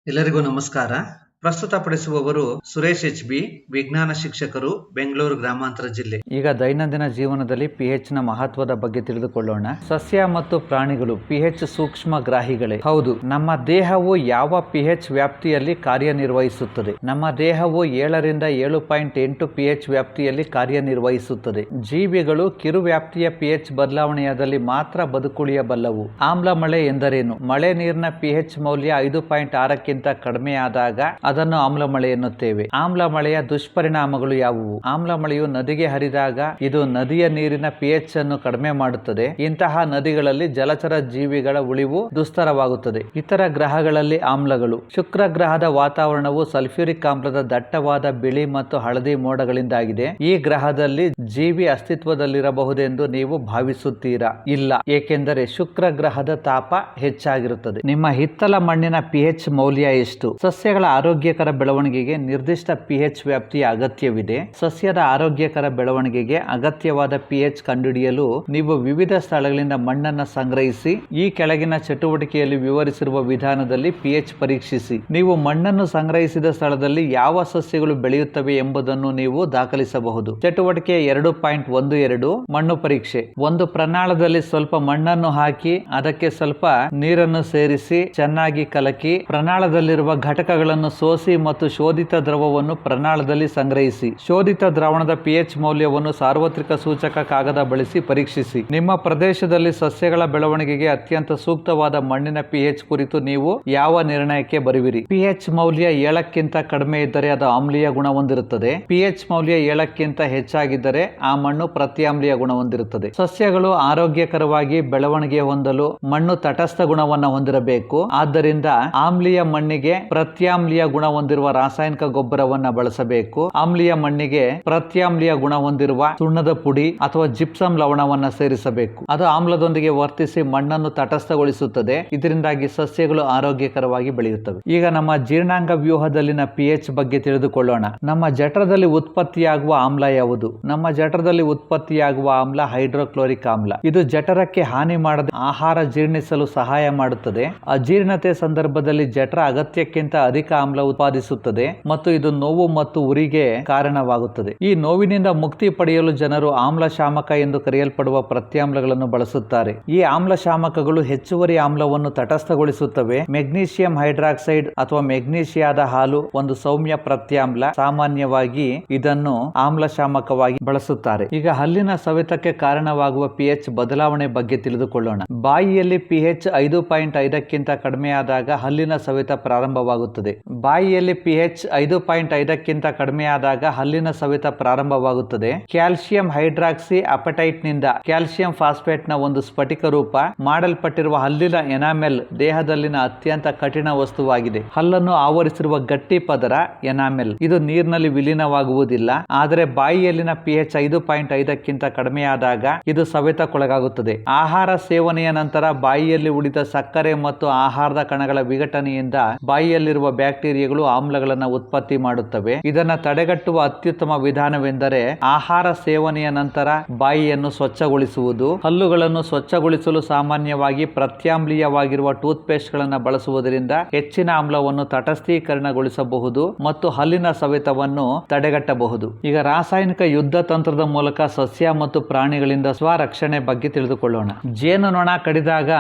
ಎಲ್ಲರಿಗೂ ನಮಸ್ಕಾರ. ಪ್ರಸ್ತುತಪಡಿಸುವವರು ಸುರೇಶ್ ಎಚ್.ಬಿ, ವಿಜ್ಞಾನ ಶಿಕ್ಷಕರು, ಬೆಂಗಳೂರು ಗ್ರಾಮಾಂತರ ಜಿಲ್ಲೆ. ಈಗ ದೈನಂದಿನ ಜೀವನದಲ್ಲಿ ಪಿಎಚ್ ನ ಮಹತ್ವದ ಬಗ್ಗೆ ತಿಳಿದುಕೊಳ್ಳೋಣ. ಸಸ್ಯ ಮತ್ತು ಪ್ರಾಣಿಗಳು ಪಿಎಚ್ ಸೂಕ್ಷ್ಮ ಗ್ರಾಹಿಗಳೇ. ಹೌದು, ನಮ್ಮ ದೇಹವು ಯಾವ ಪಿಎಚ್ ವ್ಯಾಪ್ತಿಯಲ್ಲಿ ಕಾರ್ಯನಿರ್ವಹಿಸುತ್ತದೆ? ನಮ್ಮ ದೇಹವು 7ರಿಂದ 7.8 ಪಿಎಚ್ ವ್ಯಾಪ್ತಿಯಲ್ಲಿ ಕಾರ್ಯನಿರ್ವಹಿಸುತ್ತದೆ. ಜೀವಿಗಳು ಕಿರು ವ್ಯಾಪ್ತಿಯ ಪಿಎಚ್ ಬದಲಾವಣೆಯಾದಲ್ಲಿ ಮಾತ್ರ ಬದುಕುಳಿಯಬಲ್ಲವು. ಆಮ್ಲ ಮಳೆ ಎಂದರೇನು? ಮಳೆ ನೀರಿನ ಪಿಎಚ್ ಮೌಲ್ಯ 5.6ಕ್ಕಿಂತ ಕಡಿಮೆ ಆದಾಗ ಅದನ್ನು ಆಮ್ಲ ಮಳೆ ಎನ್ನುತ್ತೇವೆ. ಆಮ್ಲ ಮಳೆಯ ದುಷ್ಪರಿಣಾಮಗಳು ಯಾವುವು? ಆಮ್ಲ ಮಳೆಯು ನದಿಗೆ ಹರಿದಾಗ ಇದು ನದಿಯ ನೀರಿನ ಪಿಎಚ್ ಅನ್ನು ಕಡಿಮೆ ಮಾಡುತ್ತದೆ. ಇಂತಹ ನದಿಗಳಲ್ಲಿ ಜಲಚರ ಜೀವಿಗಳ ಉಳಿವು ದುಸ್ತರವಾಗುತ್ತದೆ. ಇತರ ಗ್ರಹಗಳಲ್ಲಿ ಆಮ್ಲಗಳು. ಶುಕ್ರ ಗ್ರಹದ ವಾತಾವರಣವು ಸಲ್ಫ್ಯೂರಿಕ್ ಆಮ್ಲದ ದಟ್ಟವಾದ ಬಿಳಿ ಮತ್ತು ಹಳದಿ ಮೋಡಗಳಿಂದಾಗಿದೆ. ಈ ಗ್ರಹದಲ್ಲಿ ಜೀವಿ ಅಸ್ತಿತ್ವದಲ್ಲಿರಬಹುದೆಂದು ನೀವು ಭಾವಿಸುತ್ತೀರಾ? ಇಲ್ಲ, ಏಕೆಂದರೆ ಶುಕ್ರ ಗ್ರಹದ ತಾಪ ಹೆಚ್ಚಾಗಿರುತ್ತದೆ. ನಿಮ್ಮ ಹಿತ್ತಲ ಮಣ್ಣಿನ ಪಿಎಚ್ ಮೌಲ್ಯ ಎಷ್ಟು? ಸಸ್ಯಗಳ ಆರೋಗ್ಯಕರ ಬೆಳವಣಿಗೆಗೆ ನಿರ್ದಿಷ್ಟ ಪಿಎಚ್ ವ್ಯಾಪ್ತಿಯ ಅಗತ್ಯವಿದೆ. ಸಸ್ಯದ ಆರೋಗ್ಯಕರ ಬೆಳವಣಿಗೆಗೆ ಅಗತ್ಯವಾದ ಪಿಎಚ್ ಕಂಡುಹಿಡಿಯಲು ನೀವು ವಿವಿಧ ಸ್ಥಳಗಳಿಂದ ಮಣ್ಣನ್ನು ಸಂಗ್ರಹಿಸಿ ಈ ಕೆಳಗಿನ ಚಟುವಟಿಕೆಯಲ್ಲಿ ವಿವರಿಸಿರುವ ವಿಧಾನದಲ್ಲಿ ಪಿಎಚ್ ಪರೀಕ್ಷಿಸಿ. ನೀವು ಮಣ್ಣನ್ನು ಸಂಗ್ರಹಿಸಿದ ಸ್ಥಳದಲ್ಲಿ ಯಾವ ಸಸ್ಯಗಳು ಬೆಳೆಯುತ್ತವೆ ಎಂಬುದನ್ನು ನೀವು ದಾಖಲಿಸಬಹುದು. ಚಟುವಟಿಕೆ 2.12 ಮಣ್ಣು ಪರೀಕ್ಷೆ. ಒಂದು ಪ್ರಣಾಳದಲ್ಲಿ ಸ್ವಲ್ಪ ಮಣ್ಣನ್ನು ಹಾಕಿ ಅದಕ್ಕೆ ಸ್ವಲ್ಪ ನೀರನ್ನು ಸೇರಿಸಿ ಚೆನ್ನಾಗಿ ಕಲಕಿ ಪ್ರಣಾಳದಲ್ಲಿರುವ ಘಟಕಗಳನ್ನು ಸೋಸಿ ಮತ್ತು ಶೋಧಿತ ದ್ರವವನ್ನು ಪ್ರಣಾಳದಲ್ಲಿ ಸಂಗ್ರಹಿಸಿ. ಶೋಧಿತ ದ್ರಾವಣದ ಪಿಎಚ್ ಮೌಲ್ಯವನ್ನು ಸಾರ್ವತ್ರಿಕ ಸೂಚಕ ಕಾಗದ ಬಳಸಿ ಪರೀಕ್ಷಿಸಿ. ನಿಮ್ಮ ಪ್ರದೇಶದಲ್ಲಿ ಸಸ್ಯಗಳ ಬೆಳವಣಿಗೆಗೆ ಅತ್ಯಂತ ಸೂಕ್ತವಾದ ಮಣ್ಣಿನ ಪಿಎಚ್ ಕುರಿತು ನೀವು ಯಾವ ನಿರ್ಣಯಕ್ಕೆ ಬರುವಿರಿ? ಪಿಎಚ್ ಮೌಲ್ಯ 7ಕ್ಕಿಂತ ಕಡಿಮೆ ಇದ್ದರೆ ಅದು ಆಮ್ಲೀಯ ಗುಣ ಹೊಂದಿರುತ್ತದೆ. ಪಿಎಚ್ ಮೌಲ್ಯ 7ಕ್ಕಿಂತ ಹೆಚ್ಚಾಗಿದ್ದರೆ ಆ ಮಣ್ಣು ಪ್ರತ್ಯಾಮ್ಲೀಯ ಗುಣ ಹೊಂದಿರುತ್ತದೆ. ಸಸ್ಯಗಳು ಆರೋಗ್ಯಕರವಾಗಿ ಬೆಳವಣಿಗೆ ಹೊಂದಲು ಮಣ್ಣು ತಟಸ್ಥ ಗುಣವನ್ನು ಹೊಂದಿರಬೇಕು. ಆದ್ದರಿಂದ ಆಮ್ಲೀಯ ಮಣ್ಣಿಗೆ ಪ್ರತ್ಯಾಮ್ಲೀಯ ಗುಣ ಹೊಂದಿರುವ ರಾಸಾಯನಿಕ ಗೊಬ್ಬರವನ್ನ ಬಳಸಬೇಕು. ಆಮ್ಲೀಯ ಮಣ್ಣಿಗೆ ಪ್ರತ್ಯಾಮ್ಲೀಯ ಗುಣ ಹೊಂದಿರುವ ಸುಣ್ಣದ ಪುಡಿ ಅಥವಾ ಜಿಪ್ಸಮ್ ಲವಣವನ್ನ ಸೇರಿಸಬೇಕು. ಅದು ಆಮ್ಲದೊಂದಿಗೆ ವರ್ತಿಸಿ ಮಣ್ಣನ್ನು ತಟಸ್ಥಗೊಳಿಸುತ್ತದೆ. ಇದರಿಂದಾಗಿ ಸಸ್ಯಗಳು ಆರೋಗ್ಯಕರವಾಗಿ ಬೆಳೆಯುತ್ತವೆ. ಈಗ ನಮ್ಮ ಜೀರ್ಣಾಂಗ ವ್ಯೂಹದಲ್ಲಿನ ಪಿಎಚ್ ಬಗ್ಗೆ ತಿಳಿದುಕೊಳ್ಳೋಣ. ನಮ್ಮ ಜಠರದಲ್ಲಿ ಉತ್ಪತ್ತಿಯಾಗುವ ಆಮ್ಲ ಯಾವುದು? ನಮ್ಮ ಜಠರದಲ್ಲಿ ಉತ್ಪತ್ತಿಯಾಗುವ ಆಮ್ಲ ಹೈಡ್ರೋಕ್ಲೋರಿಕ್ ಆಮ್ಲ. ಇದು ಜಠರಕ್ಕೆ ಹಾನಿ ಮಾಡದೆ ಆಹಾರ ಜೀರ್ಣಿಸಲು ಸಹಾಯ ಮಾಡುತ್ತದೆ. ಅಜೀರ್ಣತೆ ಸಂದರ್ಭದಲ್ಲಿ ಜಠರ ಅಗತ್ಯಕ್ಕಿಂತ ಅಧಿಕ ಆಮ್ಲ ಉತ್ಪಾದಿಸುತ್ತದೆ ಮತ್ತು ಇದು ನೋವು ಮತ್ತು ಉರಿಗೆ ಕಾರಣವಾಗುತ್ತದೆ. ಈ ನೋವಿನಿಂದ ಮುಕ್ತಿ ಪಡೆಯಲು ಜನರು ಆಮ್ಲ ಶಾಮಕ ಎಂದು ಕರೆಯಲ್ಪಡುವ ಪ್ರತ್ಯಾಮ್ಲಗಳನ್ನು ಬಳಸುತ್ತಾರೆ. ಈ ಆಮ್ಲ ಶಾಮಕಗಳು ಹೆಚ್ಚುವರಿ ಆಮ್ಲವನ್ನು ತಟಸ್ಥಗೊಳಿಸುತ್ತವೆ. ಮೆಗ್ನೀಷಿಯಂ ಹೈಡ್ರಾಕ್ಸೈಡ್ ಅಥವಾ ಮೆಗ್ನೀಷಿಯಾದ ಹಾಲು ಒಂದು ಸೌಮ್ಯ ಪ್ರತ್ಯಾಮ್ಲ. ಸಾಮಾನ್ಯವಾಗಿ ಇದನ್ನು ಆಮ್ಲ ಶಾಮಕವಾಗಿ ಬಳಸುತ್ತಾರೆ. ಈಗ ಹಲ್ಲಿನ ಸವೆತಕ್ಕೆ ಕಾರಣವಾಗುವ ಪಿಎಚ್ ಬದಲಾವಣೆ ಬಗ್ಗೆ ತಿಳಿದುಕೊಳ್ಳೋಣ. ಬಾಯಿಯಲ್ಲಿ ಪಿಎಚ್ 5.5ಕ್ಕಿಂತ ಕಡಿಮೆ ಆದಾಗ ಹಲ್ಲಿನ ಸವೆತ ಪ್ರಾರಂಭವಾಗುತ್ತದೆ. ಬಾಯಿಯಲ್ಲಿ ಪಿಎಚ್ 5.5ಕ್ಕಿಂತ ಕಡಿಮೆ ಆದಾಗ ಹಲ್ಲಿನ ಸವೆತ ಪ್ರಾರಂಭವಾಗುತ್ತದೆ. ಕ್ಯಾಲ್ಸಿಯಂ ಹೈಡ್ರಾಕ್ಸಿ ಅಪಟೈಟ್ ನಿಂದ ಕ್ಯಾಲ್ಸಿಯಂ ಫಾಸ್ಫೇಟ್ ನ ಒಂದು ಸ್ಫಟಿಕ ರೂಪ ಮಾಡಲ್ಪಟ್ಟಿರುವ ಹಲ್ಲಿನ ಎನಾಮೆಲ್ ದೇಹದಲ್ಲಿನ ಅತ್ಯಂತ ಕಠಿಣ ವಸ್ತುವಾಗಿದೆ. ಹಲ್ಲನ್ನು ಆವರಿಸಿರುವ ಗಟ್ಟಿ ಪದರ ಎನಾಮೆಲ್. ಇದು ನೀರಿನಲ್ಲಿ ವಿಲೀನವಾಗುವುದಿಲ್ಲ. ಆದರೆ ಬಾಯಿಯಲ್ಲಿನ ಪಿಎಚ್ 5.5ಕ್ಕಿಂತ ಕಡಿಮೆ ಆದಾಗ ಇದು ಸವೆತಕ್ಕೊಳಗಾಗುತ್ತದೆ. ಆಹಾರ ಸೇವನೆಯ ನಂತರ ಬಾಯಿಯಲ್ಲಿ ಉಳಿದ ಸಕ್ಕರೆ ಮತ್ತು ಆಹಾರದ ಕಣಗಳ ವಿಘಟನೆಯಿಂದ ಬಾಯಿಯಲ್ಲಿರುವ ಬ್ಯಾಕ್ಟೀರಿಯಾಗಳು ಆಮ್ಲಗಳನ್ನು ಉತ್ಪತ್ತಿ ಮಾಡುತ್ತವೆ. ಇದನ್ನು ತಡೆಗಟ್ಟುವ ಅತ್ಯುತ್ತಮ ವಿಧಾನವೆಂದರೆ ಆಹಾರ ಸೇವನೆಯ ನಂತರ ಬಾಯಿಯನ್ನು ಸ್ವಚ್ಛಗೊಳಿಸುವುದು. ಹಲ್ಲುಗಳನ್ನು ಸ್ವಚ್ಛಗೊಳಿಸಲು ಸಾಮಾನ್ಯವಾಗಿ ಪ್ರತ್ಯಾಮ್ಲೀಯವಾಗಿರುವ ಟೂತ್ ಪೇಸ್ಟ್ ಗಳನ್ನು ಬಳಸುವುದರಿಂದ ಹೆಚ್ಚಿನ ಆಮ್ಲವನ್ನು ತಟಸ್ಥೀಕರಣಗೊಳಿಸಬಹುದು ಮತ್ತು ಹಲ್ಲಿನ ಸವೆತವನ್ನು ತಡೆಗಟ್ಟಬಹುದು. ಈಗ ರಾಸಾಯನಿಕ ಯುದ್ಧ ತಂತ್ರದ ಮೂಲಕ ಸಸ್ಯ ಮತ್ತು ಪ್ರಾಣಿಗಳಿಂದ ಸ್ವರಕ್ಷಣೆ ಬಗ್ಗೆ ತಿಳಿದುಕೊಳ್ಳೋಣ. ಜೇನುನೊಣ ಕಡಿದಾಗ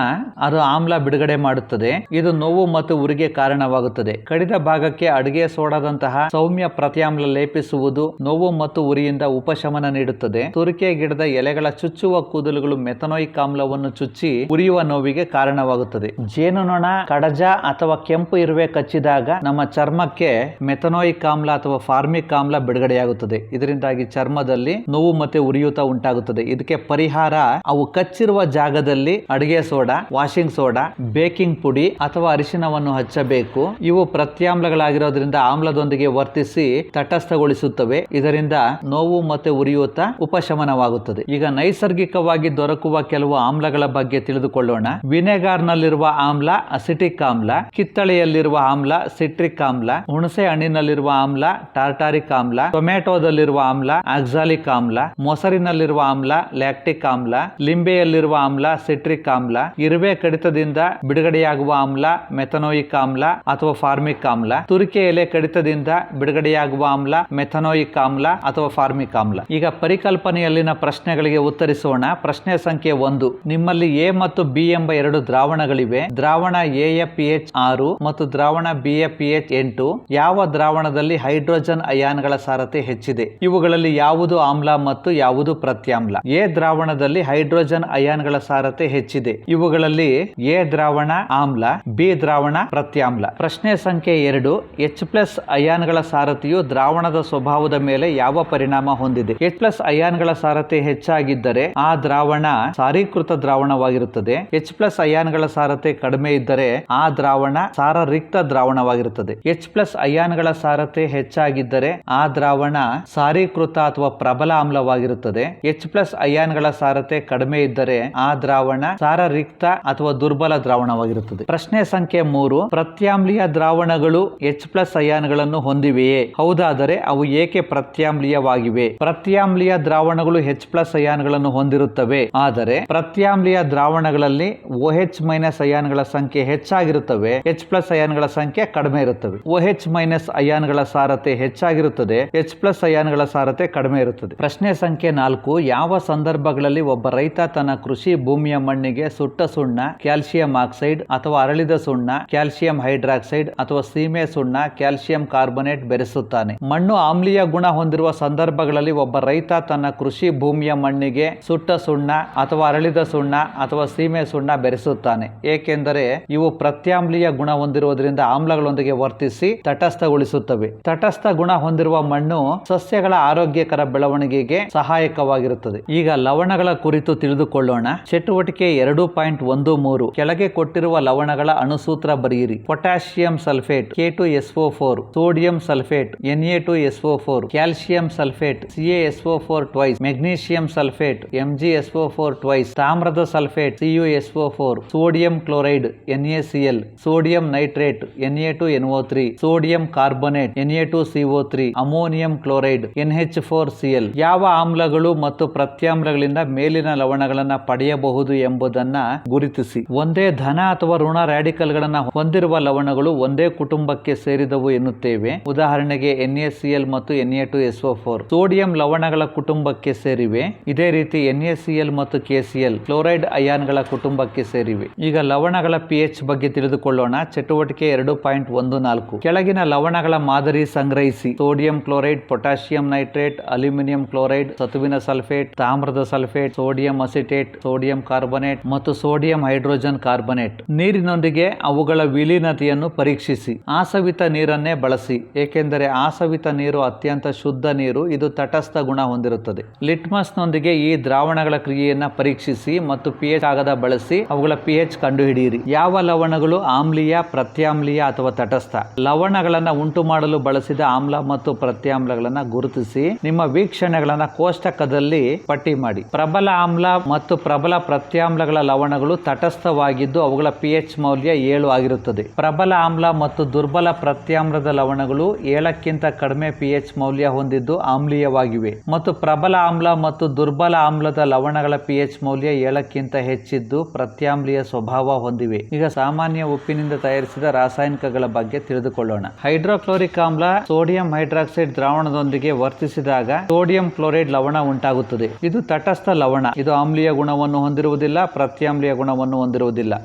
ಅದು ಆಮ್ಲ ಬಿಡುಗಡೆ ಮಾಡುತ್ತದೆ. ಇದು ನೋವು ಮತ್ತು ಉರಿಗೆ ಕಾರಣವಾಗುತ್ತದೆ. ಕಡಿದ ಭಾಗಕ್ಕೆ ಅಡುಗೆ ಸೋಡಾದಂತಹ ಸೌಮ್ಯ ಪ್ರತ್ಯಾಮ್ಲ ಲೇಪಿಸುವುದು ನೋವು ಮತ್ತು ಉರಿಯಿಂದ ಉಪಶಮನ ನೀಡುತ್ತದೆ. ತುರಿಕೆ ಗಿಡದ ಎಲೆಗಳ ಚುಚ್ಚುವ ಕೂದಲುಗಳು ಮೆಥನೋಯಿಕ್ ಆಮ್ಲವನ್ನು ಚುಚ್ಚಿ ಉರಿಯುವ ನೋವಿಗೆ ಕಾರಣವಾಗುತ್ತದೆ. ಜೇನುನೊಣ ಕಡಜ ಅಥವಾ ಕೆಂಪು ಇರುವೆ ಕಚ್ಚಿದಾಗ ನಮ್ಮ ಚರ್ಮಕ್ಕೆ ಮೆಥನೋಯಿಕ್ ಆಮ್ಲ ಅಥವಾ ಫಾರ್ಮಿಕ್ ಆಮ್ಲ ಬಿಡುಗಡೆಯಾಗುತ್ತದೆ. ಇದರಿಂದಾಗಿ ಚರ್ಮದಲ್ಲಿ ನೋವು ಮತ್ತೆ ಉರಿಯೂತ ಉಂಟಾಗುತ್ತದೆ. ಇದಕ್ಕೆ ಪರಿಹಾರ ಅವು ಕಚ್ಚಿರುವ ಜಾಗದಲ್ಲಿ ಅಡುಗೆ ಸೋಡಾ, ವಾಷಿಂಗ್ ಸೋಡಾ, ಬೇಕಿಂಗ್ ಪುಡಿ ಅಥವಾ ಅರಿಶಿನವನ್ನು ಹಚ್ಚಬೇಕು. ಇವು ಪ್ರತ್ಯಾಮ್ಲ ಪ್ರತ್ಯಾಮ್ಲಗಳಾಗಿರೋದ್ರಿಂದ ಆಮ್ಲದೊಂದಿಗೆ ವರ್ತಿಸಿ ತಟಸ್ಥಗೊಳಿಸುತ್ತವೆ. ಇದರಿಂದ ನೋವು ಮತ್ತೆ ಉರಿಯೂತ ಉಪಶಮನವಾಗುತ್ತದೆ. ಈಗ ನೈಸರ್ಗಿಕವಾಗಿ ದೊರಕುವ ಕೆಲವು ಆಮ್ಲಗಳ ಬಗ್ಗೆ ತಿಳಿದುಕೊಳ್ಳೋಣ. ವಿನೆಗಾರ್ ನಲ್ಲಿರುವ ಆಮ್ಲ ಅಸಿಟಿಕ್ ಆಮ್ಲ, ಕಿತ್ತಳೆಯಲ್ಲಿರುವ ಆಮ್ಲ ಸಿಟ್ರಿಕ್ ಆಮ್ಲ, ಹುಣಸೆ ಹಣ್ಣಿನಲ್ಲಿರುವ ಆಮ್ಲ ಟಾರ್ಟಾರಿಕ್ ಆಮ್ಲ, ಟೊಮ್ಯಾಟೋದಲ್ಲಿರುವ ಆಮ್ಲ ಆಕ್ಸಾಲಿಕ್ ಆಮ್ಲ, ಮೊಸರಿನಲ್ಲಿರುವ ಆಮ್ಲ ಲ್ಯಾಕ್ಟಿಕ್ ಆಮ್ಲ, ಲಿಂಬೆಯಲ್ಲಿರುವ ಆಮ್ಲ ಸಿಟ್ರಿಕ್ ಆಮ್ಲ, ಇರುವೆ ಕಡಿತದಿಂದ ಬಿಡುಗಡೆಯಾಗುವ ಆಮ್ಲ ಮೆಥನೋಯಿಕ್ ಆಮ್ಲ ಅಥವಾ ಫಾರ್ಮಿಕ್ ಆಮ್ಲ, ತುರಿಕೆ ಎಲೆ ಕಡಿತದಿಂದ ಬಿಡುಗಡೆಯಾಗುವ ಆಮ್ಲ ಮೆಥನೋಯಿಕ್ ಆಮ್ಲ ಅಥವಾ ಫಾರ್ಮಿಕ್ ಆಮ್ಲ. ಈಗ ಪರಿಕಲ್ಪನೆಯಲ್ಲಿನ ಪ್ರಶ್ನೆಗಳಿಗೆ ಉತ್ತರಿಸೋಣ. ಪ್ರಶ್ನೆ ಸಂಖ್ಯೆ 1. ನಿಮ್ಮಲ್ಲಿ ಎ ಮತ್ತು ಬಿ ಎಂಬ 2 ದ್ರಾವಣಗಳಿವೆ. ದ್ರಾವಣ ಎ ಯ pH 6 ಮತ್ತು ದ್ರಾವಣ ಬಿ ಯ pH 8. ಯಾವ ದ್ರಾವಣದಲ್ಲಿ ಹೈಡ್ರೋಜನ್ ಅಯಾನ್ಗಳ ಸಾರತೆ ಹೆಚ್ಚಿದೆ? ಇವುಗಳಲ್ಲಿ ಯಾವುದು ಆಮ್ಲ ಮತ್ತು ಯಾವುದು ಪ್ರತ್ಯಾಮ್ಲ? ಎ ದ್ರಾವಣದಲ್ಲಿ ಹೈಡ್ರೋಜನ್ ಅಯಾನ್ಗಳ ಸಾರತೆ ಹೆಚ್ಚಿದೆ. ಇವುಗಳಲ್ಲಿ ಎ ದ್ರಾವಣ ಆಮ್ಲ, ಬಿ ದ್ರಾವಣ ಪ್ರತ್ಯಾಮ್ಲ. ಪ್ರಶ್ನೆ ಸಂಖ್ಯೆ 2. H+ ಅಯಾನ್ಗಳ ಸಾರತೆಯು ದ್ರಾವಣದ ಸ್ವಭಾವದ ಮೇಲೆ ಯಾವ ಪರಿಣಾಮ ಹೊಂದಿದೆ? H+ ಅಯಾನ್ಗಳ ಸಾರತೆ ಹೆಚ್ಚಾಗಿದ್ದರೆ ಆ ದ್ರಾವಣ ಸಾರೀಕೃತ ದ್ರಾವಣವಾಗಿರುತ್ತದೆ. H+ ಅಯಾನ್ಗಳ ಸಾರತೆ ಕಡಿಮೆ ಇದ್ದರೆ ಆ ದ್ರಾವಣ ಸಾರರಿಕ್ತ ದ್ರಾವಣವಾಗಿರುತ್ತದೆ. H+ ಅಯಾನ್ಗಳ ಸಾರತೆ ಹೆಚ್ಚಾಗಿದ್ದರೆ ಆ ದ್ರಾವಣ ಸಾರೀಕೃತ ಅಥವಾ ಪ್ರಬಲ ಆಮ್ಲವಾಗಿರುತ್ತದೆ. H+ ಅಯಾನ್ಗಳ ಸಾರತೆ ಕಡಿಮೆ ಇದ್ದರೆ ಆ ದ್ರಾವಣ ಸಾರರಿಕ್ತ ಅಥವಾ ದುರ್ಬಲ ದ್ರಾವಣವಾಗಿರುತ್ತದೆ. ಪ್ರಶ್ನೆ ಸಂಖ್ಯೆ 3. ಪ್ರತ್ಯಾಮ್ಲೀಯ ದ್ರಾವಣಗಳು H+ ಅಯಾನ್ಗಳನ್ನು ಹೊಂದಿವೆಯೇ? ಹೌದಾದರೆ ಅವು ಏಕೆ ಪ್ರತ್ಯಾಮ್ಲೀಯವಾಗಿವೆ? ಪ್ರತ್ಯಾಮ್ಲೀಯ ದ್ರಾವಣಗಳು H+ ಅಯಾನ್ಗಳನ್ನು ಹೊಂದಿರುತ್ತವೆ. ಆದರೆ ಪ್ರತ್ಯಾಮ್ಲೀಯ ದ್ರಾವಣಗಳಲ್ಲಿ OH- ಅಯಾನ್ಗಳ ಸಂಖ್ಯೆ ಹೆಚ್ಚಾಗಿರುತ್ತವೆ, H+ ಅಯಾನ್ಗಳ ಸಂಖ್ಯೆ ಕಡಿಮೆ ಇರುತ್ತವೆ. OH- ಅಯಾನ್ಗಳ ಸಾರತೆ ಹೆಚ್ಚಾಗಿರುತ್ತದೆ, H+ ಅಯಾನ್ಗಳ ಸಾರತೆ ಕಡಿಮೆ ಇರುತ್ತದೆ. ಪ್ರಶ್ನೆ ಸಂಖ್ಯೆ 4. ಯಾವ ಸಂದರ್ಭಗಳಲ್ಲಿ ಒಬ್ಬ ರೈತ ತನ್ನ ಕೃಷಿ ಭೂಮಿಯ ಮಣ್ಣಿಗೆ ಸುಟ್ಟ ಸುಣ್ಣ, ಕ್ಯಾಲ್ಸಿಯಂ ಆಕ್ಸೈಡ್ ಅಥವಾ ಅರಳಿದ ಸುಣ್ಣ, ಕ್ಯಾಲ್ಸಿಯಂ ಹೈಡ್ರಾಕ್ಸೈಡ್ ಅಥವಾ ಸೀಮೆ ಸುಣ್ಣ, ಕ್ಯಾಲ್ಸಿಯಂ ಕಾರ್ಬೊನೇಟ್ ಬೆರೆಸುತ್ತಾನೆ? ಮಣ್ಣು ಆಮ್ಲೀಯ ಗುಣ ಹೊಂದಿರುವ ಸಂದರ್ಭಗಳಲ್ಲಿ ಒಬ್ಬ ರೈತ ತನ್ನ ಕೃಷಿ ಭೂಮಿಯ ಮಣ್ಣಿಗೆ ಸುಟ್ಟ ಸುಣ್ಣ ಅಥವಾ ಅರಳಿದ ಸುಣ್ಣ ಅಥವಾ ಸೀಮೆ ಸುಣ್ಣ ಬೆರೆಸುತ್ತಾನೆ. ಏಕೆಂದರೆ ಇವು ಪ್ರತ್ಯಾಮ್ಲೀಯ ಗುಣ ಹೊಂದಿರುವುದರಿಂದ ಆಮ್ಲಗಳೊಂದಿಗೆ ವರ್ತಿಸಿ ತಟಸ್ಥಗೊಳಿಸುತ್ತವೆ. ತಟಸ್ಥ ಗುಣ ಹೊಂದಿರುವ ಮಣ್ಣು ಸಸ್ಯಗಳ ಆರೋಗ್ಯಕರ ಬೆಳವಣಿಗೆಗೆ ಸಹಾಯಕವಾಗಿರುತ್ತದೆ. ಈಗ ಲವಣಗಳ ಕುರಿತು ತಿಳಿದುಕೊಳ್ಳೋಣ. ಚಟುವಟಿಕೆ 2.13 ಕೆಳಗೆ ಕೊಟ್ಟಿರುವ ಲವಣಗಳ ಅಣುಸೂತ್ರ ಬರೆಯಿರಿ. Potassium sulphate K2SO4, sodium sulphate Na2SO4, calcium sulphate CaSO4 twice, magnesium sulphate MgSO4 twice, ತಾಮ್ರದ sulphate CuSO4, sodium chloride NaCl, sodium nitrate Na2NO3, sodium carbonate Na2CO3, ammonium chloride NH4Cl. ಯಾವ ಆಮ್ಲಗಳು ಮತ್ತು ಪ್ರತ್ಯಾಮ್ಲಗಳಿಂದ ಮೇಲಿನ ಲವಣಗಳನ್ನು ಪಡೆಯಬಹುದು ಎಂಬುದನ್ನ ಗುರುತಿಸಿ. ಒಂದೇ ಧನ ಅಥವಾ ಋಣ ರಾಡಿಕಲ್ ಗಳನ್ನ ಹೊಂದಿರುವ ಲವಣಗಳು ಒಂದೇ ಕುಟುಂಬಕ್ಕೆ ಸೇರಿದವು ಎನ್ನುತ್ತೇವೆ. ಉದಾಹರಣೆಗೆ NaCl ಮತ್ತು Na2SO4 ಸೋಡಿಯಂ ಲವಣಗಳ ಕುಟುಂಬಕ್ಕೆ ಸೇರಿವೆ. ಇದೇ ರೀತಿ NaCl ಮತ್ತು KCl ಕ್ಲೋರೈಡ್ ಅಯಾನ್ಗಳ ಕುಟುಂಬಕ್ಕೆ ಸೇರಿವೆ. ಈಗ ಲವಣಗಳ pH ಬಗ್ಗೆ ತಿಳಿದುಕೊಳ್ಳೋಣ. ಚಟುವಟಿಕೆ 2.14 ಕೆಳಗಿನ ಲವಣಗಳ ಮಾದರಿ ಸಂಗ್ರಹಿಸಿ. Sodium chloride, potassium nitrate, aluminium chloride, ಸತುವಿನ ಸಲ್ಫೇಟ್, ತಾಮ್ರದ sulphate, sodium acetate, sodium carbonate ಮತ್ತು ಸೋಡಿಯಂ ಹೈಡ್ರೋಜನ್ ಕಾರ್ಬೊನೇಟ್. ನೀರಿನೊಂದಿಗೆ ಅವುಗಳ ವಿಲೀನತೆಯನ್ನು ಪರೀಕ್ಷಿಸಿ. ಆಸವಿತ ನೀರನ್ನೇ ಬಳಸಿ, ಏಕೆಂದರೆ ಆಸವಿತ ನೀರು ಅತ್ಯಂತ ಶುದ್ಧ ನೀರು. ಇದು ತಟಸ್ಥ ಗುಣ ಹೊಂದಿರುತ್ತದೆ. ಲಿಟ್ಮಸ್ ನೊಂದಿಗೆ ಈ ದ್ರಾವಣಗಳ ಕ್ರಿಯೆಯನ್ನ ಪರೀಕ್ಷಿಸಿ ಮತ್ತು pH ಕಾಗದ ಬಳಸಿ ಅವುಗಳ pH ಕಂಡುಹಿಡಿಯಿರಿ. ಯಾವ ಲವಣಗಳು ಆಮ್ಲೀಯ, ಪ್ರತ್ಯಾಮ್ಲೀಯ ಅಥವಾ ತಟಸ್ಥ? ಲವಣಗಳನ್ನ ಉಂಟು ಮಾಡಲು ಬಳಸಿದ ಆಮ್ಲ ಮತ್ತು ಪ್ರತ್ಯಾಮ್ಲಗಳನ್ನ ಗುರುತಿಸಿ ನಿಮ್ಮ ವೀಕ್ಷಣೆಗಳನ್ನ ಕೋಷ್ಟಕದಲ್ಲಿ ಪಟ್ಟಿ ಮಾಡಿ. ಪ್ರಬಲ ಆಮ್ಲ ಮತ್ತು ಪ್ರಬಲ ಪ್ರತ್ಯಾಮ್ಲಗಳ ಲವಣಗಳು ತಟಸ್ಥವಾಗಿದ್ದು ಅವುಗಳ pH ಮೌಲ್ಯ 7 ಆಗಿರುತ್ತದೆ. ಪ್ರಬಲ ಆಮ್ಲ ಮತ್ತು ದುರ್ಬಲ ಪ್ರತ್ಯಾಮ್ಲದ ಲವಣಗಳು 7ಕ್ಕಿಂತ ಕಡಿಮೆ pH ಮೌಲ್ಯ ಹೊಂದಿದ್ದು ಆಮ್ಲೀಯವಾಗಿವೆ ಮತ್ತು ಪ್ರಬಲ ಆಮ್ಲ ಮತ್ತು ದುರ್ಬಲ ಆಮ್ಲದ ಲವಣಗಳ pH ಮೌಲ್ಯ 7ಕ್ಕಿಂತ ಹೆಚ್ಚಿದ್ದು ಪ್ರತ್ಯಾಮ್ಲೀಯ ಸ್ವಭಾವ ಹೊಂದಿವೆ. ಈಗ ಸಾಮಾನ್ಯ ಉಪ್ಪಿನಿಂದ ತಯಾರಿಸಿದ ರಾಸಾಯನಿಕಗಳ ಬಗ್ಗೆ ತಿಳಿದುಕೊಳ್ಳೋಣ. ಹೈಡ್ರೋಕ್ಲೋರಿಕ್ ಆಮ್ಲ ಸೋಡಿಯಂ ಹೈಡ್ರಾಕ್ಸೈಡ್ ದ್ರಾವಣದೊಂದಿಗೆ ವರ್ತಿಸಿದಾಗ ಸೋಡಿಯಂ ಕ್ಲೋರೈಡ್ ಲವಣ ಉಂಟಾಗುತ್ತದೆ. ಇದು ತಟಸ್ಥ ಲವಣ. ಇದು ಆಮ್ಲೀಯ ಗುಣವನ್ನು ಹೊಂದಿರುವುದಿಲ್ಲ, ಪ್ರತ್ಯಾಮ್ಲೀಯ ಗುಣವನ್ನು ಹೊಂದಿರುವುದಿಲ್ಲ.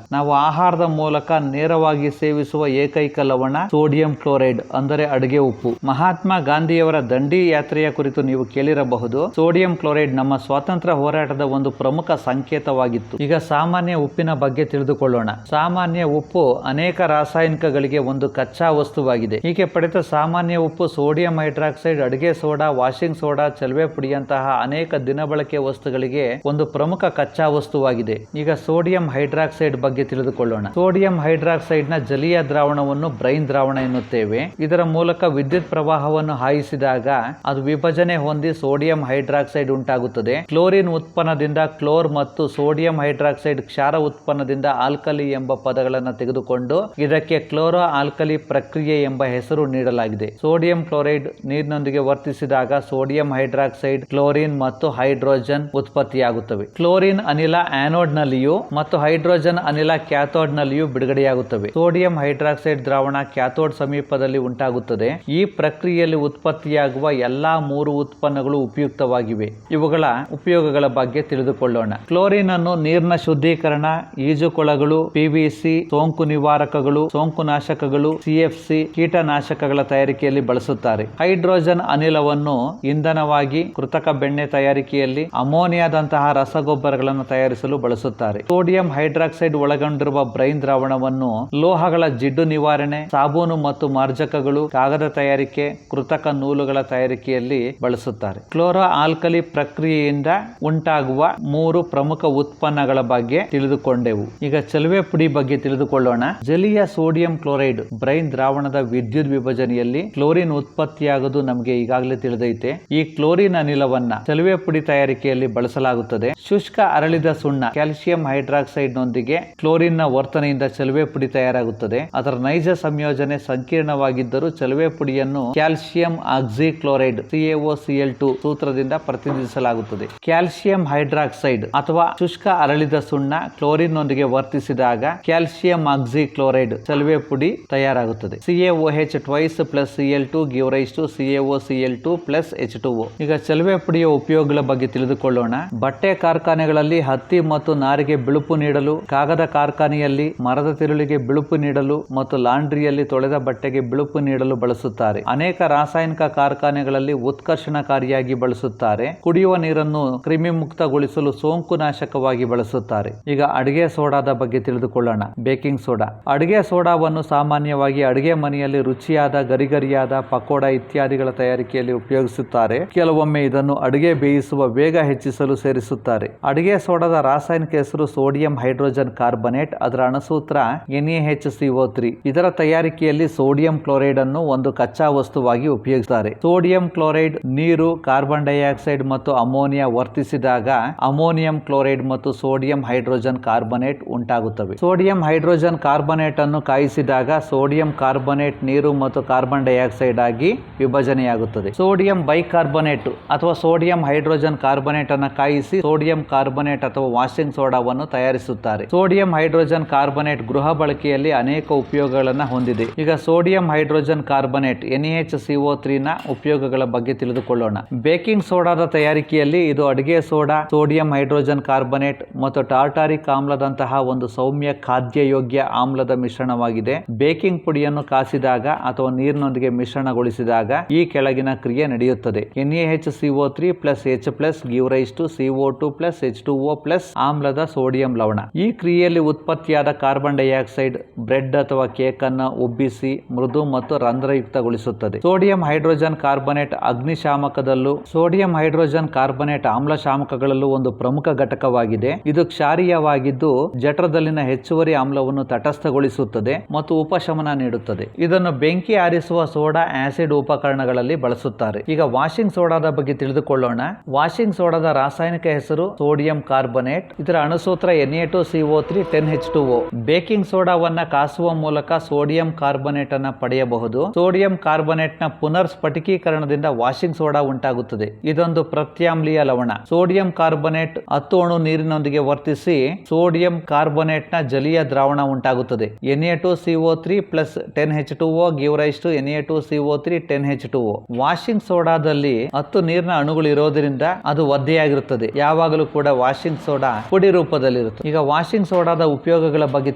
ನಾವು ಆಹಾರದ ಮೂಲಕ ನೇರವಾಗಿ ಸೇವಿಸುವ ಏಕೈಕ ಲವಣ ಸೋಡಿಯಂ ಕ್ಲೋರೈಡ್, ಅಂದರೆ ಅಡುಗೆ ಉಪ್ಪು. ಮಹಾತ್ಮ ಗಾಂಧಿಯವರ ದಂಡಿ ಯಾತ್ರೆಯ ಕುರಿತು ನೀವು ಕೇಳಿರಬಹುದು. ಸೋಡಿಯಂ ಕ್ಲೋರೈಡ್ ನಮ್ಮ ಸ್ವಾತಂತ್ರ್ಯ ಹೋರಾಟದ ಒಂದು ಪ್ರಮುಖ ಸಂಕೇತವಾಗಿತ್ತು. ಈಗ ಸಾಮಾನ್ಯ ಉಪ್ಪಿನ ಬಗ್ಗೆ ತಿಳಿದುಕೊಳ್ಳೋಣ. ಸಾಮಾನ್ಯ ಉಪ್ಪು ಅನೇಕ ರಾಸಾಯನಿಕಗಳಿಗೆ ಒಂದು ಕಚ್ಚಾ ವಸ್ತುವಾಗಿದೆ. ಹೀಗೆ ಪಡೆದ ಸಾಮಾನ್ಯ ಉಪ್ಪು ಸೋಡಿಯಂ ಹೈಡ್ರಾಕ್ಸೈಡ್, ಅಡುಗೆ ಸೋಡಾ, ವಾಷಿಂಗ್ ಸೋಡಾ, ಚಲವೆ ಪುಡಿಯಂತಹ ಅನೇಕ ದಿನಬಳಕೆ ವಸ್ತುಗಳಿಗೆ ಒಂದು ಪ್ರಮುಖ ಕಚ್ಚಾ ವಸ್ತುವಾಗಿದೆ. ಈಗ ಸೋಡಿಯಂ ಹೈಡ್ರಾಕ್ಸೈಡ್ ಬಗ್ಗೆ ತಿಳಿದುಕೊಳ್ಳೋಣ. ಸೋಡಿಯಂ ಹೈಡ್ರಾಕ್ಸೈಡ್ ನ ಜಲೀಯ ದ್ರಾವಣವನ್ನು ಬ್ರೈನ್ ಬ್ರೈನ್ ದ್ರಾವಣ ಎನ್ನುತ್ತೇವೆ. ಇದರ ಮೂಲಕ ವಿದ್ಯುತ್ ಪ್ರವಾಹವನ್ನು ಹಾಯಿಸಿದಾಗ ಅದು ವಿಭಜನೆ ಹೊಂದಿ ಸೋಡಿಯಂ ಹೈಡ್ರಾಕ್ಸೈಡ್ ಉಂಟಾಗುತ್ತದೆ. ಕ್ಲೋರಿನ್ ಉತ್ಪನ್ನದಿಂದ ಕ್ಲೋರ್ ಮತ್ತು ಸೋಡಿಯಂ ಹೈಡ್ರಾಕ್ಸೈಡ್ ಕ್ಷಾರ ಉತ್ಪನ್ನದಿಂದ ಆಲ್ಕಲಿ ಎಂಬ ಪದಗಳನ್ನು ತೆಗೆದುಕೊಂಡು ಇದಕ್ಕೆ ಕ್ಲೋರೋ ಆಲ್ಕಲಿ ಪ್ರಕ್ರಿಯೆ ಎಂಬ ಹೆಸರು ನೀಡಲಾಗಿದೆ. ಸೋಡಿಯಂ ಕ್ಲೋರೈಡ್ ನೀರಿನೊಂದಿಗೆ ವರ್ತಿಸಿದಾಗ ಸೋಡಿಯಂ ಹೈಡ್ರಾಕ್ಸೈಡ್, ಕ್ಲೋರಿನ್ ಮತ್ತು ಹೈಡ್ರೋಜನ್ ಉತ್ಪತ್ತಿಯಾಗುತ್ತವೆ. ಕ್ಲೋರಿನ್ ಅನಿಲ ಆನೋಡ್ ನಲ್ಲಿಯೂ ಮತ್ತು ಹೈಡ್ರೋಜನ್ ಅನಿಲ ಕ್ಯಾಥೋಡ್ ನಲ್ಲಿಯೂ ಬಿಡುಗಡೆಯಾಗುತ್ತವೆ. ಸೋಡಿಯಂ ಹೈಡ್ರಾಕ್ಸೈಡ್ ದ್ರಾವಣ ಕ್ಯಾಥೋಡ್ ಸಮೀಪದಲ್ಲಿ ಉಂಟಾಗುತ್ತದೆ. ಈ ಪ್ರಕ್ರಿಯೆಯಲ್ಲಿ ಉತ್ಪತ್ತಿಯಾಗುವ ಎಲ್ಲಾ 3 ಉತ್ಪನ್ನಗಳು ಉಪಯುಕ್ತವಾಗಿವೆ. ಇವುಗಳ ಉಪಯೋಗಗಳ ಬಗ್ಗೆ ತಿಳಿದುಕೊಳ್ಳೋಣ. ಕ್ಲೋರಿನ್ ಅನ್ನು ನೀರಿನ ಶುದ್ಧೀಕರಣ, ಈಜುಕೊಳಗಳು, PVC, ಸೋಂಕು ನಿವಾರಕಗಳು, ಸೋಂಕು ನಾಶಕಗಳು, CFC, ಕೀಟನಾಶಕಗಳ ತಯಾರಿಕೆಯಲ್ಲಿ ಬಳಸುತ್ತಾರೆ. ಹೈಡ್ರೋಜನ್ ಅನಿಲವನ್ನು ಇಂಧನವಾಗಿ, ಕೃತಕ ಬೆಣ್ಣೆ ತಯಾರಿಕೆಯಲ್ಲಿ, ಅಮೋನಿಯಾದಂತಹ ರಸಗೊಬ್ಬರಗಳನ್ನು ತಯಾರಿಸಲು ಬಳಸುತ್ತಾರೆ. ಸೋಡಿಯಂ ಹೈಡ್ರಾಕ್ಸೈಡ್ ಒಳಗೊಂಡಿರುವ ಬ್ರೈನ್ ದ್ರಾವಣವನ್ನು ಲೋಹಗಳ ಜಿಡ್ಡು ನಿವಾರಣೆ, ಸಾಬೂನು ಮತ್ತು ಮಾರ್ಜಕಗಳು, ಕಾಗದ ತಯಾರಿಕೆ, ಕೃತಕ ನೂಲುಗಳ ತಯಾರಿಕೆಯಲ್ಲಿ ಬಳಸುತ್ತಾರೆ. ಕ್ಲೋರೋ ಆಲ್ಕಲಿ ಪ್ರಕ್ರಿಯೆಯಿಂದ ಉಂಟಾಗುವ 3 ಪ್ರಮುಖ ಉತ್ಪನ್ನಗಳ ಬಗ್ಗೆ ತಿಳಿದುಕೊಂಡೆವು. ಈಗ ಚಲುವೆ ಪುಡಿ ಬಗ್ಗೆ ತಿಳಿದುಕೊಳ್ಳೋಣ. ಜಲೀಯ ಸೋಡಿಯಂ ಕ್ಲೋರೈಡ್ ಬ್ರೈನ್ ದ್ರಾವಣದ ವಿದ್ಯುತ್ ವಿಭಜನೆಯಲ್ಲಿ ಕ್ಲೋರಿನ್ ಉತ್ಪತ್ತಿಯಾಗುವುದು ನಮಗೆ ಈಗಾಗಲೇ ತಿಳಿದೈತೆ. ಈ ಕ್ಲೋರಿನ್ ಅನಿಲವನ್ನ ಚಲುವೆ ಪುಡಿ ತಯಾರಿಕೆಯಲ್ಲಿ ಬಳಸಲಾಗುತ್ತದೆ. ಶುಷ್ಕ ಅರಳಿದ ಸುಣ್ಣ ಕ್ಯಾಲ್ಸಿಯಂ ಹೈಡ್ರಾಕ್ಸೈಡ್ ನೊಂದಿಗೆ ಕ್ಲೋರಿನ್ ನ ವರ್ತನೆಯಿಂದ ಚಲುವೆ ಪುಡಿ ತಯಾರಾಗುತ್ತದೆ. ಅದರ ನೈಜ ಸಂಯೋಜನೆ ಸಂಕೀರ್ಣವಾಗಿದ್ದರೂ ಚಲುವೆ ಪುಡಿಯನ್ನು ಕ್ಯಾಲ್ಸಿಯಂ ಆಕ್ಸಿಕ್ಲೋರೈಡ್ CaOCl2 ಸೂತ್ರದಿಂದ ಪ್ರತಿನಿಧಿಸಲಾಗುತ್ತದೆ. ಕ್ಯಾಲ್ಸಿಯಂ ಹೈಡ್ರಾಕ್ಸೈಡ್ ಅಥವಾ ಶುಷ್ಕ ಅರಳಿದ ಸುಣ್ಣ ಕ್ಲೋರಿನ್ ನೊಂದಿಗೆ ವರ್ತಿಸಿದಾಗ ಕ್ಯಾಲ್ಸಿಯಂ ಆಕ್ಸಿಕ್ಲೋರೈಡ್ ಚಲುವೆ ಪುಡಿ ತಯಾರಾಗುತ್ತದೆ. CaOH twice plus Cl2 give rise to CaOCl2 plus H2O. ಈಗ ಚಲುವೆ ಪುಡಿಯ ಉಪಯೋಗಗಳ ಬಗ್ಗೆ ತಿಳಿದುಕೊಳ್ಳೋಣ. ಬಟ್ಟೆ ಕಾರ್ಖಾನೆಗಳಲ್ಲಿ ಹತ್ತಿ ಮತ್ತು ನಾರಿಗೆ ಬಿಳುಪು ನೀಡಲು, ಕಾಗದ ಕಾರ್ಖಾನೆಯಲ್ಲಿ ಮರದ ತಿರುಳಿಗೆ ಬಿಳುಪು ನೀಡಲು ಮತ್ತು ಲಾಂಡ್ರಿಯಲ್ಲಿ ತೊಳೆದ ಬಟ್ಟೆಗೆ ಬಿಳುಪು ನೀಡಲು ಬಳಸುತ್ತಾರೆ. ಅನೇಕ ರಾಸಾಯನಿಕ ಕಾರ್ಖಾನೆಗಳಲ್ಲಿ ಉತ್ಕರ್ಷಣಕಾರಿಯಾಗಿ ಬಳಸುತ್ತಾರೆ. ಕುಡಿಯುವ ನೀರನ್ನು ಕ್ರಿಮಿ ಮುಕ್ತಗೊಳಿಸಲು ಸೋಂಕು ನಾಶಕವಾಗಿ ಬಳಸುತ್ತಾರೆ. ಈಗ ಅಡಿಗೆ ಸೋಡಾದ ಬಗ್ಗೆ ತಿಳಿದುಕೊಳ್ಳೋಣ. Baking soda. ಅಡಿಗೆ ಸೋಡಾವನ್ನು ಸಾಮಾನ್ಯವಾಗಿ ಅಡಿಗೆ ಮನೆಯಲ್ಲಿ ರುಚಿಯಾದ ಗರಿಗರಿಯಾದ ಪಕೋಡ ಇತ್ಯಾದಿಗಳ ತಯಾರಿಕೆಯಲ್ಲಿ ಉಪಯೋಗಿಸುತ್ತಾರೆ. ಕೆಲವೊಮ್ಮೆ ಇದನ್ನು ಅಡಿಗೆ ಬೇಯಿಸುವ ವೇಗ ಹೆಚ್ಚಿಸಲು ಸೇರಿಸುತ್ತಾರೆ. ಅಡಿಗೆ ಸೋಡಾದ ರಾಸಾಯನಿಕ ಹೆಸರು ಸೋಡಿಯಂ ಹೈಡ್ರೋಜನ್ ಕಾರ್ಬನೇಟ್. ಅದರ ಅಣುಸೂತ್ರ NaHCO3. ಇದರ ತಯಾರಿಕೆಯಲ್ಲಿ ಸೋಡಿಯಂ ಕ್ಲೋರೈಡ್ ಅನ್ನು ಒಂದು ಕಚ್ಚಾ ವಸ್ತುವಾಗಿ ಉಪಯೋಗಿಸುತ್ತಾರೆ. ಸೋಡಿಯಂ ಕ್ಲೋರೈಡ್, ನೀರು, ಕಾರ್ಬನ್ ಡೈಆಕ್ಸೈಡ್ ಮತ್ತು ಅಮೋನಿಯಾ ವರ್ತಿಸಿದಾಗ ಅಮೋನಿಯಂ ಕ್ಲೋರೈಡ್ ಮತ್ತು ಸೋಡಿಯಂ ಹೈಡ್ರೋಜನ್ ಕಾರ್ಬನೇಟ್ ಉಂಟಾಗುತ್ತವೆ. ಸೋಡಿಯಂ ಹೈಡ್ರೋಜನ್ ಕಾರ್ಬನೇಟ್ ಅನ್ನು ಕಾಯಿಸಿದಾಗ ಸೋಡಿಯಂ ಕಾರ್ಬನೇಟ್ ನೀರು ಮತ್ತು ಕಾರ್ಬನ್ ಡೈಆಕ್ಸೈಡ್ ಆಗಿ ವಿಭಜನೆಯಾಗುತ್ತದೆ. ಸೋಡಿಯಂ ಬೈಕಾರ್ಬನೇಟ್ ಅಥವಾ ಸೋಡಿಯಂ ಹೈಡ್ರೋಜನ್ ಕಾರ್ಬನೇಟ್ ಅನ್ನು ಕಾಯಿಸಿ ಸೋಡಿಯಂ ಕಾರ್ಬನೇಟ್ ಅಥವಾ ವಾಷಿಂಗ್ ಸೋಡಾವನ್ನು ತಯಾರಿಸುತ್ತಾರೆ. ಸೋಡಿಯಂ ಹೈಡ್ರೋಜನ್ ಕಾರ್ಬನೇಟ್ ಗೃಹ ಬಳಕೆಯಲ್ಲಿ ಅನೇಕ ಉಪಯೋಗಗಳನ್ನು ಹೊಂದಿದೆ. ಈಗ ಸೋಡಿಯಂ ಹೈಡ್ರೋಜನ್ ಕಾರ್ಬನೇಟ್ NaHCO3 ನ ಉಪಯೋಗಗಳ ಬಗ್ಗೆ ತಿಳಿದುಕೊಳ್ಳೋಣ. ಬೇಕಿಂಗ್ ಸೋಡಾದ ತಯಾರಿಕೆಯಲ್ಲಿ ಇದು ಅಡಿಗೆ ಸೋಡಾ, ಸೋಡಿಯಂ ಹೈಡ್ರೋಜನ್ ಕಾರ್ಬನೇಟ್ ಮತ್ತು ಟಾರ್ಟಾರಿಕ್ ಆಮ್ಲದಂತಹ ಒಂದು ಸೌಮ್ಯ ಖಾದ್ಯ ಯೋಗ್ಯ ಆಮ್ಲದ ಮಿಶ್ರಣವಾಗಿದೆ. ಬೇಕಿಂಗ್ ಪುಡಿಯನ್ನು ಕಾಸಿದಾಗ ಅಥವಾ ನೀರಿನೊಂದಿಗೆ ಮಿಶ್ರಣಗೊಳಿಸಿದಾಗ ಈ ಕೆಳಗಿನ ಕ್ರಿಯೆ ನಡೆಯುತ್ತದೆ. NaHCO3 plus H plus give rise to CO2 plus H2O plus ಆಮ್ಲದ ಸೋಡಿಯಂ ಲವಣ. ಈ ಕ್ರಿಯೆಯಲ್ಲಿ ಉತ್ಪತ್ತಿಯಾದ ಕಾರ್ಬನ್ ಡೈಆಕ್ಸೈಡ್ ಬ್ರೆಡ್ ಅಥವಾ ಕೇಕ್ ಅನ್ನು ಉಬ್ಬಿಸಿ ಮೃದು ಮತ್ತು ರಂಧ್ರಯುಕ್ತಗೊಳಿಸುತ್ತದೆ. ಸೋಡಿಯಂ ಹೈಡ್ರೋಜನ್ ಕಾರ್ಬನೇಟ್ ಅಗ್ನಿಶಾಮಕದಲ್ಲೂ ಸೋಡಿಯಂ ಹೈಡ್ರೋಜನ್ ಕಾರ್ಬನೇಟ್ ಆಮ್ಲಶಾಮಕಗಳಲ್ಲೂ ಒಂದು ಪ್ರಮುಖ ಘಟಕವಾಗಿದೆ. ಇದು ಕ್ಷಾರೀಯವಾಗಿದ್ದು ಜಠರದಲ್ಲಿನ ಹೆಚ್ಚುವರಿ ಆಮ್ಲವನ್ನು ತಟಸ್ಥಗೊಳಿಸುತ್ತದೆ ಮತ್ತು ಉಪಶಮನ ನೀಡುತ್ತದೆ. ಇದನ್ನು ಬೆಂಕಿ ಆರಿಸುವ ಸೋಡಾ ಆಸಿಡ್ ಉಪಕರಣಗಳಲ್ಲಿ ಬಳಸುತ್ತಾರೆ. ಈಗ ವಾಷಿಂಗ್ ಸೋಡಾದ ಬಗ್ಗೆ ತಿಳಿದುಕೊಳ್ಳೋಣ. ವಾಷಿಂಗ್ ಸೋಡಾದ ರಾಸಾಯನಿಕ ಹೆಸರು ಸೋಡಿಯಂ ಕಾರ್ಬನೇಟ್. ಇದರ ಅಣುಸೂತ್ರ Na2CO3 10H2O. ಬೇಕಿಂಗ್ ಸೋಡಾವನ್ನ ಕಾಸುವ ಮೂಲಕ ಸೋಡಿಯಂ ಕಾರ್ಬನೇಟ್ ಅನ್ನ ಪಡೆಯಬಹುದು. ಸೋಡಿಯಂ ಕಾರ್ಬನೇಟ್ ನ ಪುನರ್ ಸ್ಫಟಿಕೀಕರಣದಿಂದ ವಾಷಿಂಗ್ ಸೋಡಾ ಉಂಟಾಗುತ್ತದೆ. ಇದೊಂದು ಪ್ರತ್ಯಾಮ್ಲೀಯ ಲವಣ. ಸೋಡಿಯಂ ಕಾರ್ಬನೇಟ್ 10 ಅಣು ನೀರಿನೊಂದಿಗೆ ವರ್ತಿಸಿ ಸೋಡಿಯಂ ಕಾರ್ಬನೇಟ್ ನ ಜಲೀಯ ದ್ರಾವಣ ಉಂಟಾಗುತ್ತದೆ. Na2CO3 plus 10H2O give rise to Na2CO3 10H2O. Washing ಸೋಡಾದಲ್ಲಿ 10 ನೀರಿನ ಅಣುಗಳು ಇರೋದ್ರಿಂದ ಅದು ಒದ್ದೆಯಾಗಿರುತ್ತದೆ. ಯಾವಾಗಲೂ ಕೂಡ ವಾಷಿಂಗ್ ಸೋಡಾ ಪುಡಿ ರೂಪದಲ್ಲಿರುತ್ತದೆ. ಈಗ ವಾಷಿಂಗ್ ಸೋಡಾದ ಉಪಯೋಗಗಳ ಬಗ್ಗೆ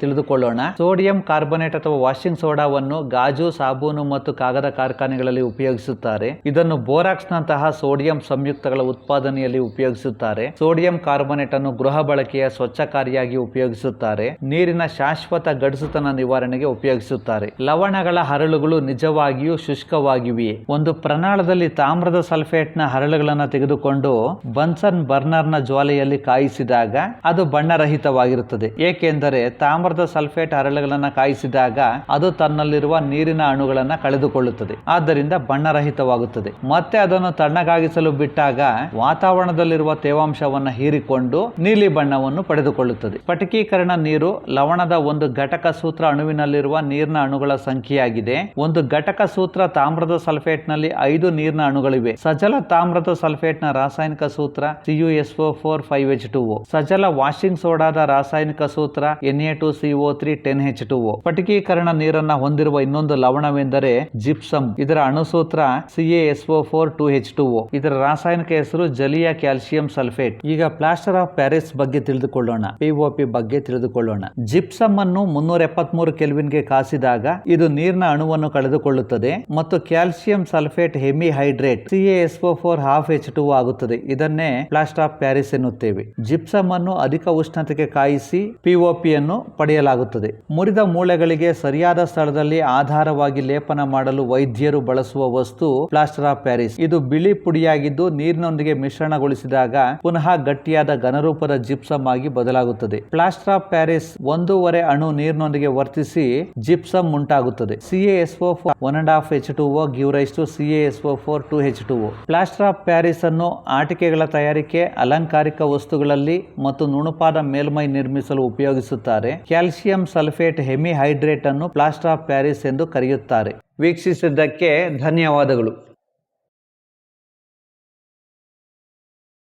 ತಿಳಿದುಕೊಳ್ಳೋಣ. ಸೋಡಿಯಂ ಕಾರ್ಬನೇಟ್ ಅಥವಾ ವಾಷಿಂಗ್ ಸೋಡಾವನ್ನು ಗಾಜು, ಸಾಬೂನು ಮತ್ತು ಕಾಗದ ಕಾರ್ಖಾನೆಗಳಲ್ಲಿ ಉಪಯೋಗಿಸುತ್ತಾರೆ. ಇದನ್ನು ಬೋರಾಕ್ಸ್ ನಂತಹ ಸೋಡಿಯಂ ಸಂಯುಕ್ತಗಳ ಉತ್ಪಾದನೆಯಲ್ಲಿ ಉಪಯೋಗಿಸುತ್ತಾರೆ. ಸೋಡಿಯಂ ಕಾರ್ಬನೇಟ್ ಅನ್ನು ಗೃಹ ಬಳಕೆಯ ಸ್ವಚ್ಛಕಾರಿಯಾಗಿ ಉಪಯೋಗಿಸುತ್ತಾರೆ. ನೀರಿನ ಶಾಶ್ವತ ಗಡಸುತನ ನಿವಾರಣೆಗೆ ಉಪಯೋಗಿಸುತ್ತಾರೆ. ಲವಣಗಳ ಹರಳುಗಳು ನಿಜವಾಗಿಯೂ ಶುಷ್ಕವಾಗಿವೆಯೇ? ಒಂದು ಪ್ರನಾಳದಲ್ಲಿ ತಾಮ್ರದ ಸಲ್ಫೇಟ್ ನ ಹರಳುಗಳನ್ನು ತೆಗೆದುಕೊಂಡು ಬನ್ಸನ್ ಬರ್ನರ್ ನ ಜ್ವಾಲೆಯಲ್ಲಿ ಕಾಯಿಸಿದಾಗ ಅದು ಬಣ್ಣರಹಿತವಾಗಿರುತ್ತದೆ. ಏಕೆಂದರೆ ತಾಮ್ರದ ಸಲ್ಫೇಟ್ ಹರಳುಗಳನ್ನು ಕಾಯಿಸಿದಾಗ ಅದು ತನ್ನಲ್ಲಿರುವ ನೀರಿನ ಅಣುಗಳನ್ನ ಕಳೆದುಕೊಳ್ಳುತ್ತದೆ, ಆದ್ದರಿಂದ ಬಣ್ಣರಹಿತವಾಗುತ್ತದೆ. ಮತ್ತೆ ಅದನ್ನು ತಣ್ಣಗಾಗಿಸಲು ಬಿಟ್ಟಾಗ ವಾತಾವರಣದಲ್ಲಿರುವ ತೇವಾಂಶವನ್ನು ಹೀರಿಕೊಂಡು ನೀಲಿ ಬಣ್ಣವನ್ನು ಪಡೆದುಕೊಳ್ಳುತ್ತದೆ. ಸ್ಫಟಿಕೀಕರಣ ನೀರು ಲವಣದ ಒಂದು ಘಟಕ ಸೂತ್ರ ಅಣುವಿನಲ್ಲಿರುವ ನೀರಿನ ಅಣುಗಳ ಸಂಖ್ಯೆಯಾಗಿದೆ. ಒಂದು ಘಟಕ ಸೂತ್ರ ತಾಮ್ರದ ಸಲ್ಫೇಟ್ ನಲ್ಲಿ 5 ನೀರಿನ ಅಣುಗಳಿವೆ. ಸಜಲ ತಾಮ್ರದ ಸಲ್ಫೇಟ್ ನ ರಾಸಾಯನಿಕ ಸೂತ್ರ CuSO4 5H2O. ಸಜಲ ವಾಷಿಂಗ್ ಸೋಡಾದ ರಾಸಾಯನಿಕ ಸೂತ್ರ Na2CO3 10H2O. ಸ್ಫಟಿಕೀಕರಣ ನೀರನ್ನ ಹೊಂದಿರುವ ಇನ್ನೊಂದು ಲವಣವೆಂದರೆ ಜಿಪ್ಸಮ್. ಇದರ ಅಣುಸೂತ್ರ CaSO4 2H2O. ಇದರ ರಾಸಾಯನಿಕ ಹೆಸರು ಜಲೀಯ ಕ್ಯಾಲ್ಸಿಯಂ ಸಲ್ಫೇಟ್. ಈಗ ಪ್ಲಾಸ್ಟರ್ ಆಫ್ ಪ್ಯಾರಿಸ್ ಬಗ್ಗೆ ತಿಳಿದುಕೊಳ್ಳೋಣ. POP ಬಗ್ಗೆ ತಿಳಿದುಕೊಳ್ಳೋಣ. ಜಿಪ್ಸಮ್ ಅನ್ನು 373 ಕೆಲ್ವಿನ್ಗೆ ಕಾಸಿದಾಗ ಇದು ನೀರಿನ ಅಣುವನ್ನು ಕಳೆದುಕೊಳ್ಳುತ್ತದೆ ಮತ್ತು calcium sulphate hemihydrate CaSO4 12H2O ಆಗುತ್ತದೆ. ಇದನ್ನೇ ಪ್ಲಾಸ್ಟರ್ ಆಫ್ ಪ್ಯಾರಿಸ್ ಎನ್ನುತ್ತೇವೆ. ಜಿಪ್ಸಮ್ ಅನ್ನು ಅಧಿಕ ಉಷ್ಣತೆಗೆ ಕಾಯಿಸಿ POP ಯನ್ನು ಪಡೆಯಲಾಗುತ್ತದೆ. ಮುರಿದ ಮೂಳೆಗಳಿಗೆ ಸರಿಯಾದ ಸ್ಥಳದಲ್ಲಿ ಆಧಾರವಾಗಿ ಲೇಪನ ಮಾಡಲು ವೈದ್ಯರು ಬಳಸುವ ವಸ್ತು ಪ್ಲಾಸ್ಟರ್ ಆಫ್ ಪ್ಯಾರಿಸ್. ಇದು ಬಿಳಿ ಪುಡಿಯಾಗಿದ್ದು ನೀರಿನೊಂದಿಗೆ ಮಿಶ್ರಣಗೊಳಿಸಿದಾಗ ಪುನಃ ಗಟ್ಟಿಯಾದ ಘನರೂಪದ ಜಿಪ್ಸಮ್ ಆಗಿ ಬದಲಾಗುತ್ತದೆ. ಪ್ಲಾಸ್ಟರ್ ಆಫ್ ಪ್ಯಾರಿಸ್ 1.5 ಅಣು ನೀರಿನೊಂದಿಗೆ ವರ್ತಿಸಿ ಜಿಪ್ಸಮ್ ಉಂಟಾಗುತ್ತದೆ. CaSO4 1.5H2O give rise to CaSO4 2H2O. Plaster of Paris ಅನ್ನು ಆಟಿಕೆಗಳ ತಯಾರಿಕೆ, ಅಲಂಕಾರಿಕ ವಸ್ತುಗಳಲ್ಲಿ ಮತ್ತು ನುಣುಪಾದ ಮೇಲ್ಮೈ ನಿರ್ಮಿಸಲು ಉಪಯೋಗಿಸುತ್ತಾರೆ. ಕ್ಯಾಲ್ಸಿಯಂ ಸಲ್ಫೇಟ್ ಹೆಮಿಹೈಡ್ರೇಟ್ ಅನ್ನು ಪ್ಲಾಸ್ಟರ್ ಆಫ್ ಪ್ಯಾರಿಸ್ ಎಂದು ಕರೆಯುತ್ತಾರೆ. ವೀಕ್ಷಿಸಿದ್ದಕ್ಕೆ ಧನ್ಯವಾದಗಳು.